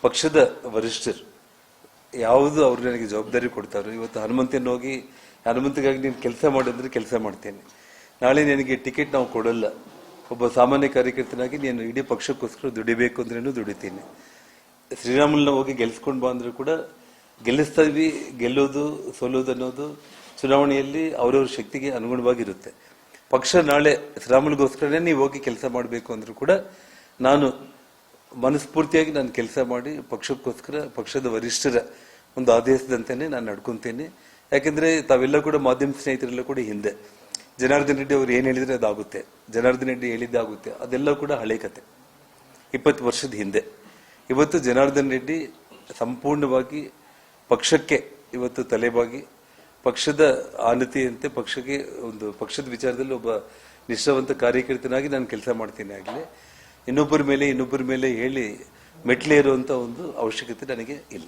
ಪಕ್ಷದ ವರಿಷ್ಠರು ಯಾವುದು ಅವ್ರು ನನಗೆ ಜವಾಬ್ದಾರಿ ಕೊಡ್ತಾರೋ, ಇವತ್ತು ಹನುಮಂತನ ಹೋಗಿ ಹನುಮಂತಗಾಗಿ ನೀನು ಕೆಲಸ ಮಾಡಿದ್ರೆ ಕೆಲಸ ಮಾಡ್ತೇನೆ, ನಾಳೆ ನಿನಗೆ ಟಿಕೆಟ್ ನಾವು ಕೊಡಲ್ಲ, ಒಬ್ಬ ಸಾಮಾನ್ಯ ಕಾರ್ಯಕರ್ತನಾಗಿ ನೀನು ಇಡೀ ಪಕ್ಷಕ್ಕೋಸ್ಕರ ದುಡಿಬೇಕು ಅಂದ್ರೇನು ದುಡಿತೀನಿ. ಶ್ರೀರಾಮುಲನ್ನ ಹೋಗಿ ಗೆಲ್ಸ್ಕೊಂಡು ಬಾ ಅಂದ್ರೂ ಕೂಡ ಗೆಲ್ಲಿಸ್ತಾ ಇದ್ವಿ. ಗೆಲ್ಲೋದು ಸೋಲೋದು ಅನ್ನೋದು ಚುನಾವಣೆಯಲ್ಲಿ ಅವರವ್ರ ಶಕ್ತಿಗೆ ಅನುಗುಣವಾಗಿರುತ್ತೆ. ಪಕ್ಷ ನಾಳೆ ಶ್ರೀರಾಮುಲಗೋಸ್ಕರನೇ ನೀವು ಹೋಗಿ ಕೆಲಸ ಮಾಡಬೇಕು ಅಂದ್ರೂ ಕೂಡ ನಾನು ಮನಸ್ಫೂರ್ತಿಯಾಗಿ ನಾನು ಕೆಲಸ ಮಾಡಿ ಪಕ್ಷಕ್ಕೋಸ್ಕರ ಪಕ್ಷದ ವರಿಷ್ಠರ ಒಂದು ಆದೇಶದಂತೆಯೇ ನಾನು ನಡ್ಕೊಂತೀನಿ. ಯಾಕೆಂದ್ರೆ ತಾವೆಲ್ಲ ಕೂಡ ಮಾಧ್ಯಮ ಸ್ನೇಹಿತರೆಲ್ಲ ಕೂಡ ಹಿಂದೆ ಜನಾರ್ದನ್ ರೆಡ್ಡಿ ಅವ್ರು ಏನ್ ಹೇಳಿದ್ರೆ ಅದಾಗುತ್ತೆ, ಜನಾರ್ದನ್ ರೆಡ್ಡಿ ಹೇಳಿದ್ದಾಗುತ್ತೆ, ಅದೆಲ್ಲ ಕೂಡ ಹಳೆ ಕತೆ, 20 ವರ್ಷದ ಹಿಂದೆ. ಇವತ್ತು ಜನಾರ್ದನ್ ರೆಡ್ಡಿ ಸಂಪೂರ್ಣವಾಗಿ ಪಕ್ಷಕ್ಕೆ ಇವತ್ತು ತಲೆಬಾಗಿ ಪಕ್ಷದ ಆನತಿಯಂತೆ ಪಕ್ಷಕ್ಕೆ ಒಂದು ಪಕ್ಷದ ವಿಚಾರದಲ್ಲಿ ಒಬ್ಬ ನಿಷ್ಠಾವಂತ ಕಾರ್ಯಕರ್ತನಾಗಿ ನಾನು ಕೆಲಸ ಮಾಡ್ತೀನಿ. ಆಗಲಿ ಇನ್ನೊಬ್ಬರ ಮೇಲೆ ಹೇಳಿ ಮೆಟ್ಲೇರುವಂತ ಒಂದು ಅವಶ್ಯಕತೆ ನನಗೆ ಇಲ್ಲ.